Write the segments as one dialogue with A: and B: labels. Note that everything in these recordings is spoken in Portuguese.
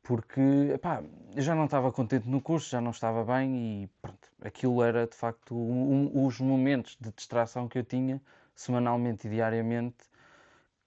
A: porque epá, eu já não estava contente no curso, já não estava bem e pronto, aquilo era de facto os momentos de distração que eu tinha semanalmente e diariamente,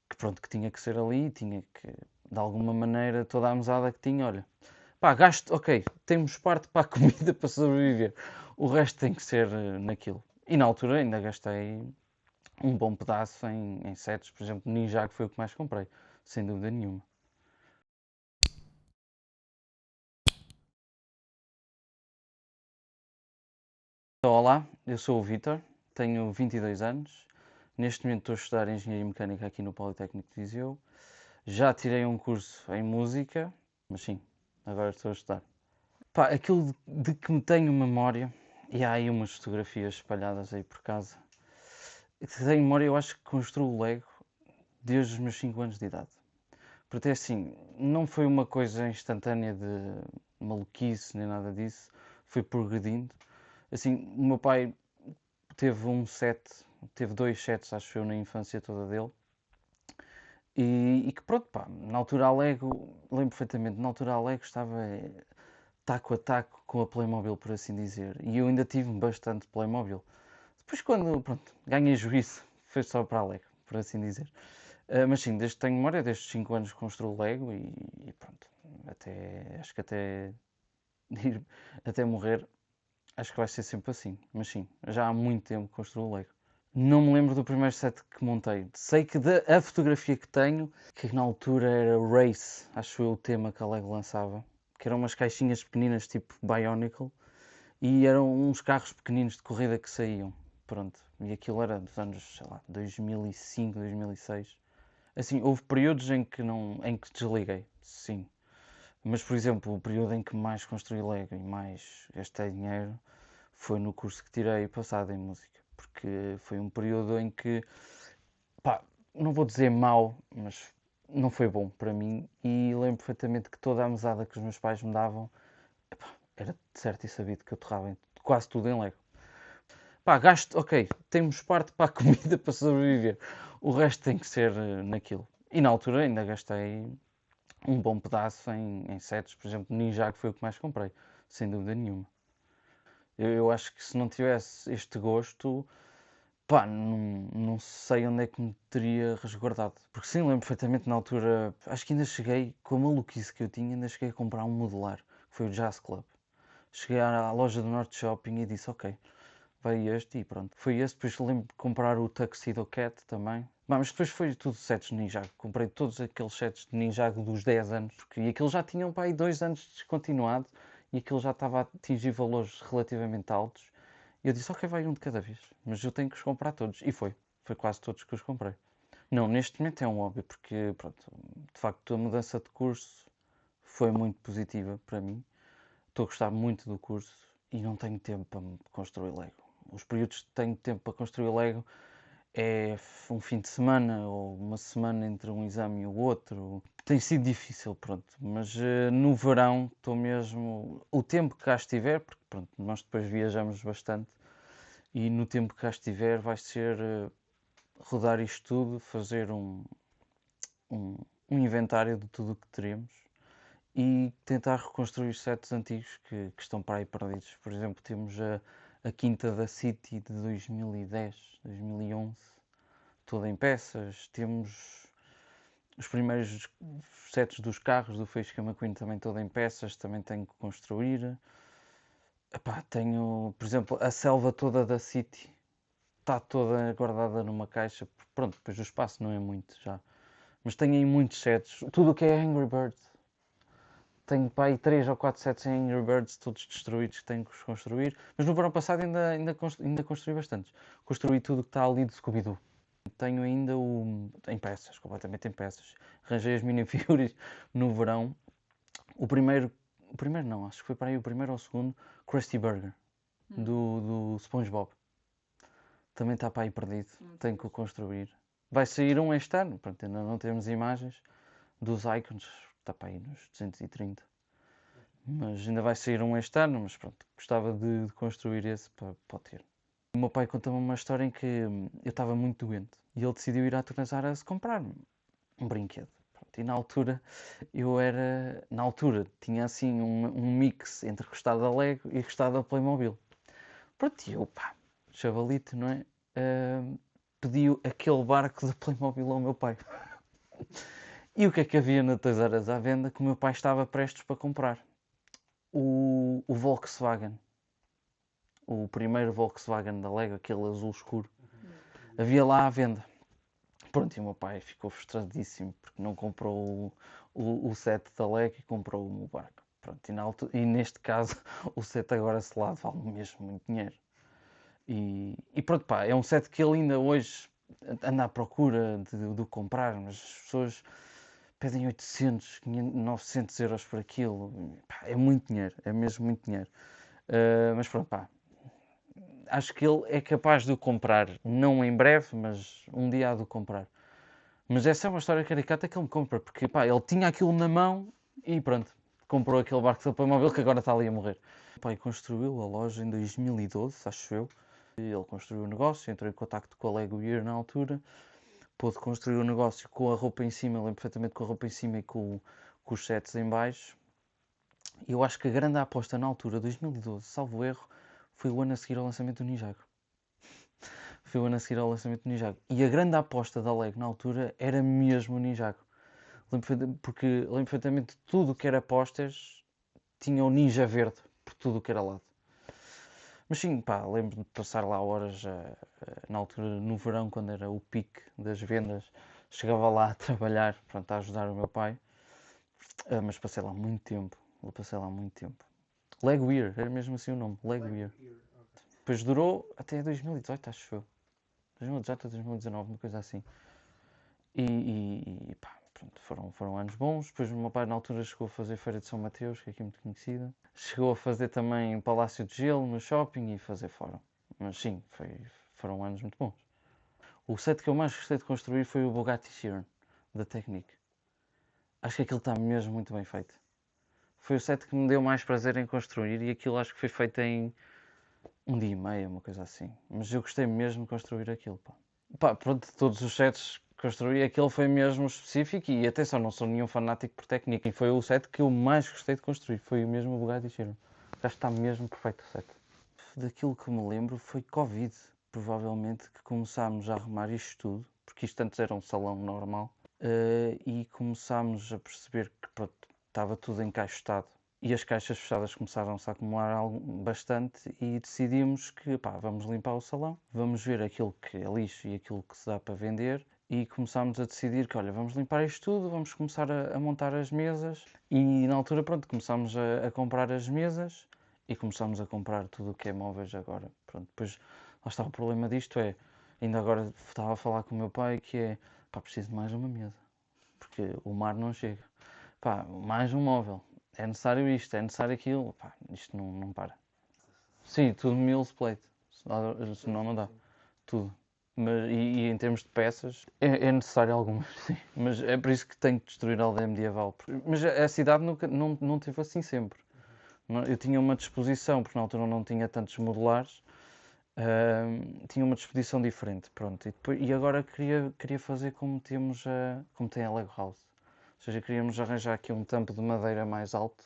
A: que pronto, que tinha que ser ali, tinha que, de alguma maneira, toda a mesada que tinha, olha, pá, gasto, ok, temos parte para a comida para sobreviver, o resto tem que ser naquilo. E na altura ainda gastei um bom pedaço em sets, por exemplo, Ninja, que foi o que mais comprei, sem dúvida nenhuma. Então, olá, eu sou o Vítor, tenho 22 anos, neste momento estou a estudar Engenharia Mecânica aqui no Politécnico de Viseu. Já tirei um curso em música, mas sim, agora estou a estudar. Pá, aquilo de que me tenho memória, e há aí umas fotografias espalhadas aí por casa, que tenho memória, eu acho que construo o Lego desde os meus 5 anos de idade. Porque assim, não foi uma coisa instantânea de maluquice nem nada disso, foi progredindo. Assim, o meu pai teve um set, teve dois sets, acho eu, na infância toda dele. E que pronto, pá, na altura a Lego, lembro perfeitamente, na altura a Lego estava taco a taco com a Playmobil, por assim dizer. E eu ainda tive bastante Playmobil. Depois quando, pronto, ganhei juízo, foi só para a Lego, por assim dizer. Mas sim, desde que tenho memória, desde os 5 anos construo Lego e pronto, acho que até, ir, até morrer, acho que vai ser sempre assim. Mas sim, já há muito tempo que construo Lego. Não me lembro do primeiro set que montei. Sei que a fotografia que tenho, que na altura era Race, acho eu o tema que a Lego lançava, que eram umas caixinhas pequeninas tipo Bionicle e eram uns carros pequeninos de corrida que saíam. Pronto, e aquilo era dos anos, sei lá, 2005, 2006. Assim, houve períodos em que não, em que desliguei, sim. Mas, por exemplo, o período em que mais construí Lego e mais gastei dinheiro foi no curso que tirei passado em música. Porque foi um período em que, pá, não vou dizer mau, mas não foi bom para mim. E lembro perfeitamente que toda a mesada que os meus pais me davam, epá, era de certo e sabido que eu torrava quase tudo em Lego. Pá, gasto, ok, temos parte para a comida para sobreviver. O resto tem que ser naquilo. E na altura ainda gastei um bom pedaço em sets, por exemplo, Ninja, que foi o que mais comprei, sem dúvida nenhuma. Eu acho que se não tivesse este gosto, pá, não sei onde é que me teria resguardado. Porque sim, lembro perfeitamente na altura, acho que ainda cheguei, com a maluquice que eu tinha, ainda cheguei a comprar um modular, que foi o Jazz Club. Cheguei à loja do Norte Shopping e disse, ok, vai este e pronto. Foi esse, depois lembro de comprar o Tuxedo Cat também. Mas depois foi tudo sets de Ninjago. Comprei todos aqueles sets de Ninjago dos 10 anos. E aqueles já tinham para aí 2 anos descontinuado. E aquilo já estava a atingir valores relativamente altos. E eu disse, ok, vai um de cada vez. Mas eu tenho que os comprar todos. E foi. Foi quase todos que os comprei. Não, neste momento é um hobby, porque, pronto, de facto, a mudança de curso foi muito positiva para mim. Estou a gostar muito do curso e não tenho tempo para construir Lego. Os períodos que tenho tempo para construir Lego é um fim de semana ou uma semana entre um exame e o outro. Tem sido difícil, pronto, mas no verão estou mesmo. O tempo que cá estiver, porque pronto, nós depois viajamos bastante, e no tempo que cá estiver vai ser rodar isto tudo, fazer um, um inventário de tudo o que teremos e tentar reconstruir sets antigos que estão para aí perdidos. Por exemplo, temos a Quinta da City de 2010, 2011, toda em peças. Temos os primeiros sets dos carros do Faísca McQueen também toda em peças, também tenho que construir. Epá, tenho, por exemplo, a selva toda da City, está toda guardada numa caixa. Pronto, depois o espaço não é muito já. Mas tenho aí muitos sets, tudo o que é Angry Birds. Tenho para aí 3 ou 4 sets em Angry Birds, todos destruídos, que tenho que os construir. Mas no verão passado ainda construí bastantes. Construí tudo o que está ali de Scooby-Doo. Tenho ainda em peças, completamente em peças. Arranjei as minifiguras no verão. O primeiro não, acho que foi para aí o primeiro ou o segundo, Krusty Burger, do SpongeBob. Também está para aí perdido, tenho que o construir. Vai sair um este ano, pronto, ainda não temos imagens dos icons, está para aí nos 230. Mas ainda vai sair um este ano, mas pronto, gostava de construir esse para ter. O meu pai conta-me uma história em que eu estava muito doente e ele decidiu ir à Tornesara se comprar um brinquedo. E na altura, tinha assim um mix entre gostar da Lego e gostar da Playmobil. Pronto, e eu, pá, chavalito, não é? Pedi aquele barco da Playmobil ao meu pai. E o que é que havia na Toys R Us à venda que o meu pai estava prestes para comprar? O Volkswagen. O primeiro Volkswagen da Lego, aquele azul escuro. Havia lá à venda. Pronto, e o meu pai ficou frustradíssimo porque não comprou o set da Lego e comprou o meu barco. Pronto, e neste caso o set agora selado vale mesmo muito dinheiro. E pronto, pá, é um set que ele ainda hoje anda à procura de comprar, mas as pessoas pedem 800, 500, 900 euros por aquilo. Pá, é muito dinheiro, é mesmo muito dinheiro. Mas pronto, pá, acho que ele é capaz de o comprar, não em breve, mas um dia há de o comprar. Mas essa é uma história caricata que ele me compra, porque pá, ele tinha aquilo na mão e pronto, comprou aquele barco de Playmobil que agora está ali a morrer. O pai construiu a loja em 2012, acho eu. Ele construiu o negócio, entrou em contacto com a Lego Year na altura, pôde construir o negócio com a roupa em cima, lembro perfeitamente com a roupa em cima e com os sets em baixo. E eu acho que a grande aposta na altura, 2012, salvo erro, foi o ano a seguir ao lançamento do Ninjago. Foi o ano a seguir ao lançamento do Ninjago. E a grande aposta da Lego na altura era mesmo o Ninjago. Porque lembro perfeitamente tudo o que era posters tinha o Ninja verde por tudo o que era lado. Mas sim, pá, lembro-me de passar lá horas na altura, no verão, quando era o pique das vendas. Chegava lá a trabalhar, pronto, a ajudar o meu pai. Mas passei lá muito tempo. Eu passei lá muito tempo. Lego Year, era mesmo assim o nome, Lego Year. Depois durou até 2018, acho eu. 2018 a 2019, uma coisa assim. E pá, pronto, foram anos bons. Depois o meu pai na altura chegou a fazer Feira de São Mateus, que é aqui muito conhecida. Chegou a fazer também Palácio de Gelo no shopping e fazer fora. Mas sim, foram anos muito bons. O set que eu mais gostei de construir foi o Bugatti Chiron, da Technic. Acho que aquilo está mesmo muito bem feito. Foi o set que me deu mais prazer em construir e aquilo acho que foi feito em um dia e meio, uma coisa assim. Mas eu gostei mesmo de construir aquilo, pá. Pá, pronto, de todos os sets que construí, aquele foi mesmo específico e atenção, não sou nenhum fanático por técnica. E foi o set que eu mais gostei de construir, foi o mesmo Bugatti Chiron. Já está mesmo perfeito o set. Daquilo que me lembro foi Covid, provavelmente, que começámos a arrumar isto tudo, porque isto antes era um salão normal, e começámos a perceber que pronto, estava tudo encaixotado e as caixas fechadas começaram-se a acumular bastante e decidimos que pá, vamos limpar o salão, vamos ver aquilo que é lixo e aquilo que se dá para vender e começámos a decidir que olha, vamos limpar isto tudo, vamos começar a montar as mesas e na altura pronto, começámos a comprar as mesas e começámos a comprar tudo o que é móveis agora. Pronto, depois lá está o problema disto ainda agora estava a falar com o meu pai que é pá, preciso de mais uma mesa porque o mar não chega. Pá, mais um móvel. É necessário isto, é necessário aquilo. Pá, isto não para. Sim, tudo Mills Plate. Senão não dá. Tudo. E em termos de peças, é necessário algumas, sim. Mas é por isso que tenho que destruir a aldeia medieval. Mas a cidade nunca, não teve assim sempre. Eu tinha uma disposição, porque na altura não tinha tantos modulares, tinha uma disposição diferente, pronto. E agora queria fazer como como tem a Lego House. Ou seja, queríamos arranjar aqui um tampo de madeira mais alto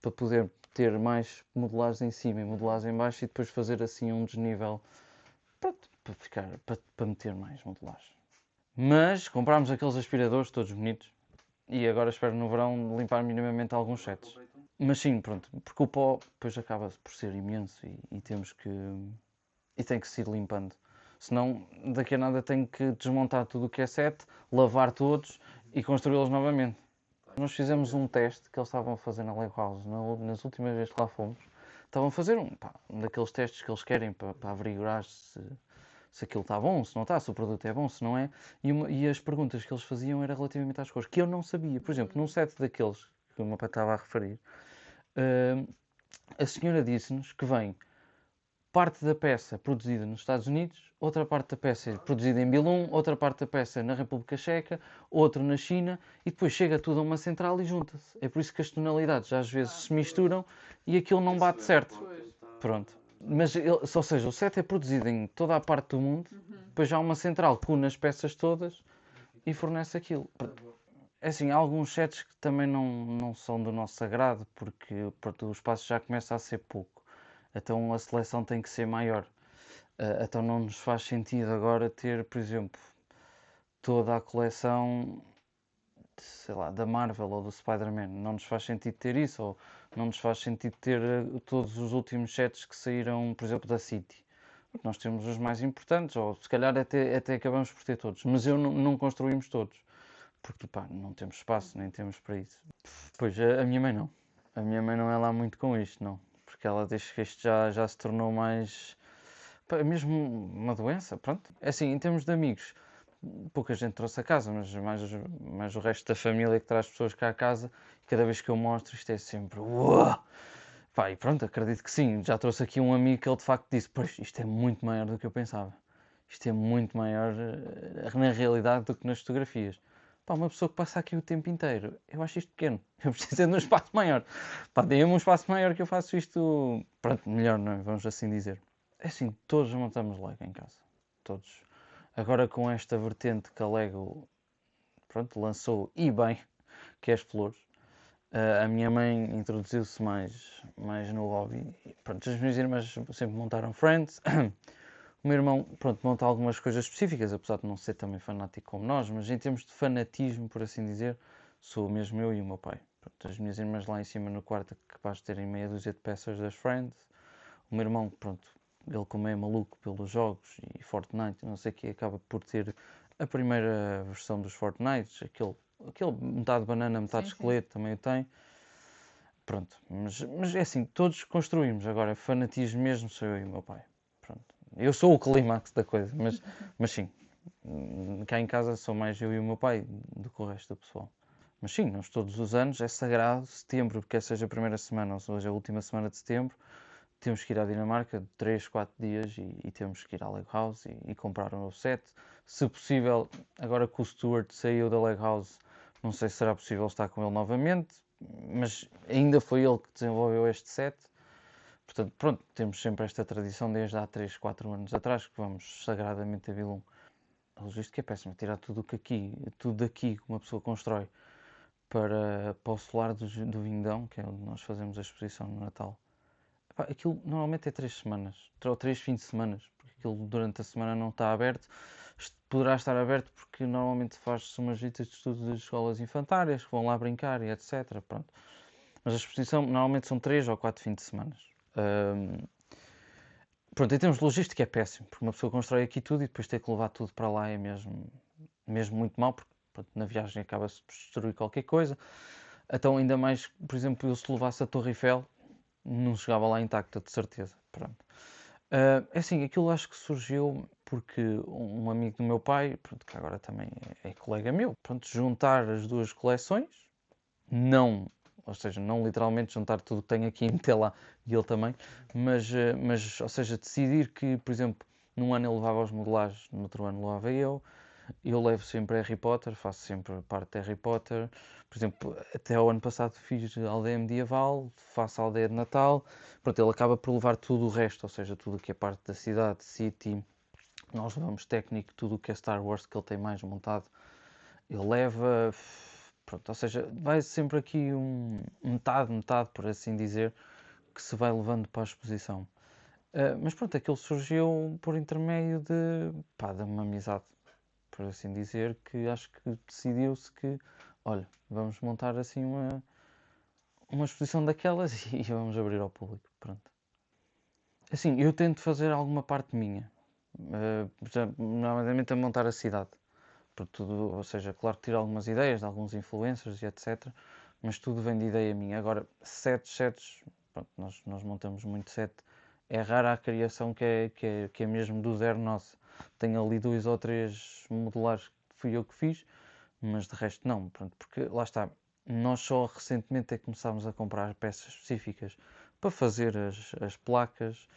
A: para poder ter mais modulares em cima e modulares em baixo e depois fazer assim um desnível para meter mais modulares. Mas comprámos aqueles aspiradores todos bonitos e agora espero no verão limpar minimamente alguns sets. Mas sim, pronto, porque o pó depois acaba por ser imenso e temos que. E tem que se ir limpando. Senão, daqui a nada tenho que desmontar tudo o que é set, lavar todos e construí-los novamente. Nós fizemos um teste que eles estavam a fazer na Lego House nas últimas vezes que lá fomos. Estavam a fazer um daqueles testes que eles querem para averiguar se aquilo está bom, se não está, se o produto é bom, se não é. E as perguntas que eles faziam era relativamente às cores, que eu não sabia. Por exemplo, num set daqueles que o meu pai estava a referir, a senhora disse-nos que vem parte da peça produzida nos Estados Unidos, outra parte da peça produzida em Bilum, outra parte da peça na República Checa, outra na China e depois chega tudo a uma central e junta-se. É por isso que as tonalidades às vezes se misturam e aquilo não bate certo. Pronto. Mas, ou seja, o set é produzido em toda a parte do mundo, depois já há uma central que une as peças todas e fornece aquilo. É assim, há alguns sets que também não são do nosso agrado, porque pronto, o espaço já começa a ser pouco. Então a seleção tem que ser maior. Então não nos faz sentido agora ter, por exemplo, toda a coleção, sei lá, da Marvel ou do Spider-Man. Não nos faz sentido ter isso, ou não nos faz sentido ter todos os últimos sets que saíram, por exemplo, da City. Porque nós temos os mais importantes, ou se calhar até acabamos por ter todos, mas eu não construímos todos, porque pá, não temos espaço, nem temos para isso. Pois, a minha mãe não. A minha mãe não é lá muito com isto, não. Porque ela diz que isto já se tornou mais. Pá, é mesmo uma doença, pronto. É assim, em termos de amigos, pouca gente trouxe a casa, mas mais o resto da família que traz pessoas cá a casa, e cada vez que eu mostro isto é sempre. Uau! Pá, e pronto, acredito que sim. Já trouxe aqui um amigo que ele de facto disse: Pois, isto é muito maior do que eu pensava. Isto é muito maior na realidade do que nas fotografias. Pá, uma pessoa que passa aqui o tempo inteiro, eu acho isto pequeno. Eu preciso de um espaço maior. Pá, dê-me um espaço maior que eu faço isto. Pronto, melhor, não é? Vamos assim dizer. É assim, todos montamos Lego em casa. Todos. Agora com esta vertente que a Lego, pronto, lançou, e bem, que é as flores. A minha mãe introduziu-se mais no hobby. Pronto, as minhas irmãs sempre montaram Friends. O meu irmão, pronto, monta algumas coisas específicas, apesar de não ser também fanático como nós, mas em termos de fanatismo, por assim dizer, sou mesmo eu e o meu pai. Pronto, as minhas irmãs lá em cima no quarto, capaz de terem meia dúzia de peças das Friends. O meu irmão, pronto, ele como é maluco pelos jogos e Fortnite, não sei o que, acaba por ter a primeira versão dos Fortnites, aquele metade banana, metade
B: Sim, sim.
A: esqueleto, também o tem. Pronto, mas é assim, todos construímos. Agora, fanatismo mesmo sou eu e o meu pai. Pronto. Eu sou o clímax da coisa, mas sim, cá em casa sou mais eu e o meu pai do que o resto do pessoal. Mas sim, nós todos os anos é sagrado, setembro, quer seja a primeira semana ou seja a última semana de setembro, temos que ir à Dinamarca 3, 4 dias e temos que ir à Lego House e comprar um novo set. Se possível, agora que o Stuart saiu da Lego House, não sei se será possível estar com ele novamente, mas ainda foi ele que desenvolveu este set. Portanto, pronto, temos sempre esta tradição desde há 3, 4 anos atrás que vamos sagradamente a Vilum. A logística é péssima, tirar tudo daqui que uma pessoa constrói para o solar do Vindão, que é onde nós fazemos a exposição no Natal. Epá, aquilo normalmente é 3 semanas, ou 3 fins de semana, porque aquilo durante a semana não está aberto. Poderá estar aberto porque normalmente faz-se umas visitas de estudo de escolas infantárias que vão lá brincar e etc. Pronto. Mas a exposição normalmente são 3 ou 4 fins de semana. Pronto, em termos de logística é péssimo, porque uma pessoa constrói aqui tudo e depois ter que levar tudo para lá é mesmo muito mal, porque pronto, na viagem acaba-se por destruir qualquer coisa. Então, ainda mais, por exemplo, eu se levasse a Torre Eiffel, não chegava lá intacta, de certeza. Pronto. É assim, aquilo acho que surgiu porque um amigo do meu pai, pronto, que agora também é colega meu, pronto, juntar as duas coleções, não, ou seja, não literalmente juntar tudo que tenho aqui e meter lá, e ele também, mas ou seja, decidir que, por exemplo, num ano ele levava os modelares, no outro ano levava eu levo sempre Harry Potter, faço sempre parte de Harry Potter. Por exemplo, até ao ano passado fiz aldeia medieval, faço aldeia de Natal. Pronto, ele acaba por levar tudo o resto, ou seja, tudo o que é parte da cidade, City. Nós levamos técnico, tudo o que é Star Wars que ele tem mais montado. Ele leva. Pronto, ou seja, vai sempre aqui metade, por assim dizer, que se vai levando para a exposição. Mas pronto, aquilo surgiu por intermédio de uma amizade, por assim dizer, que acho que decidiu-se que, olha, vamos montar assim uma exposição daquelas e vamos abrir ao público. Pronto. Assim, eu tento fazer alguma parte minha. Normalmente a montar a cidade. Por tudo, ou seja, claro que tiro algumas ideias de alguns influencers e etc. Mas tudo vem de ideia minha. Agora, sets, pronto, nós montamos muito set. É rara a criação que é mesmo do zero nosso. Tenho ali 2 ou 3 modulares que fui eu que fiz, mas de resto não, pronto, porque lá está, nós só recentemente é que começámos a comprar peças específicas para fazer as placas,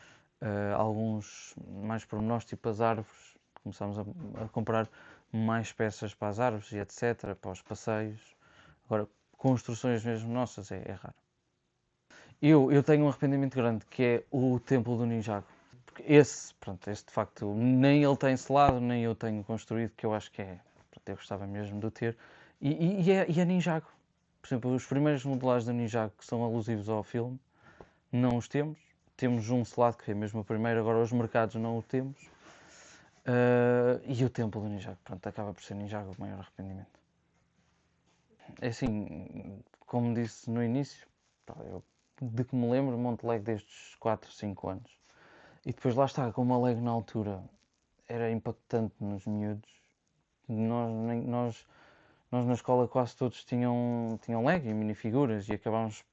A: alguns mais pormenores, tipo as árvores, começámos a comprar mais peças para as árvores e etc, para os passeios. Agora, construções mesmo nossas é raro. Eu tenho um arrependimento grande, que é o Templo do Ninjago. Porque esse de facto, nem ele tem selado, nem eu tenho construído, que eu acho que é, pronto, eu gostava mesmo de o ter. E é Ninjago. Por exemplo, os primeiros modelares da Ninjago que são alusivos ao filme, não os temos. Temos um selado que é mesmo o primeiro, agora os mercados não o temos. E o templo do Ninjago, pronto, acaba por ser Ninjago o maior arrependimento. É assim, como disse no início, eu de que me lembro, monto Lego desde os 4, 5 anos. E depois lá está, como a Lego na altura era impactante nos miúdos, nós na escola quase todos tinham Lego e minifiguras e acabámos,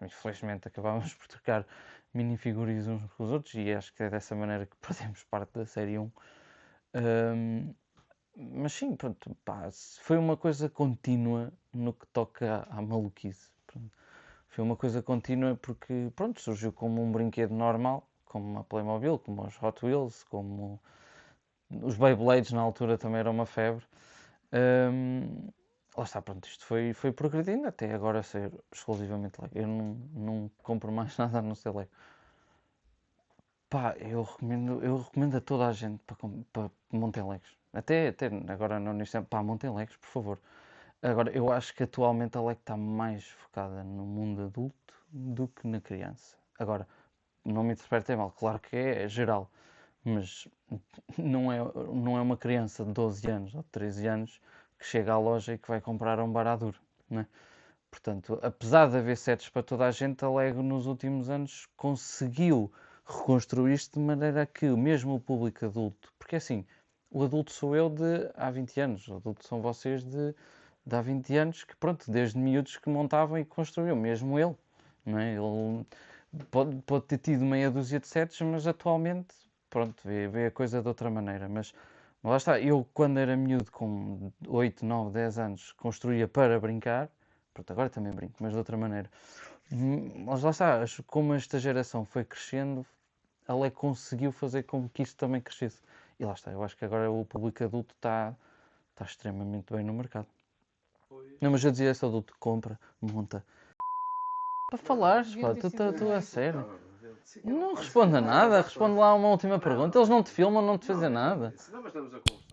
A: infelizmente, acabámos por trocar minifiguras uns com os outros e acho que é dessa maneira que perdemos parte da série 1. Mas sim, pronto, pá, foi uma coisa contínua no que toca à maluquice. Pronto. Foi uma coisa contínua porque, pronto, surgiu como um brinquedo normal, como uma Playmobil, como os Hot Wheels, como os Beyblades na altura também era uma febre. Lá está, pronto, isto foi progredindo até agora ser exclusivamente Lego. Eu não compro mais nada a não ser Lego. Pá, eu recomendo a toda a gente para montem Legos. Até agora no início, pá, montem Legos, por favor. Agora, eu acho que atualmente a Lego está mais focada no mundo adulto do que na criança. Agora, não me interpretem mal, claro que é geral, mas não é uma criança de 12 anos ou de 13 anos que chega à loja e que vai comprar um Baradur, né? Portanto, apesar de haver sets para toda a gente, a Lego nos últimos anos conseguiu reconstruir isto de maneira que mesmo o público adulto, porque assim, o adulto sou eu de há 20 anos, o adulto são vocês de há 20 anos, que pronto, desde miúdos que montavam e construíam, mesmo ele, não é? Ele pode ter tido meia dúzia de sets, mas atualmente, pronto, vê a coisa de outra maneira, mas lá está, eu quando era miúdo com 8, 9, 10 anos construía para brincar. Pronto, agora também brinco, mas de outra maneira. Mas lá está, como esta geração foi crescendo, ela conseguiu fazer com que isso também crescesse. E lá está, eu acho que agora o público adulto está extremamente bem no mercado. Não, mas eu dizia esse adulto, compra, monta. Para falares, pá, tu a sério. Não responda nada, responde lá uma última pergunta. Eles não te filmam, não te fazem nada.
B: Não, mas estamos a conversar.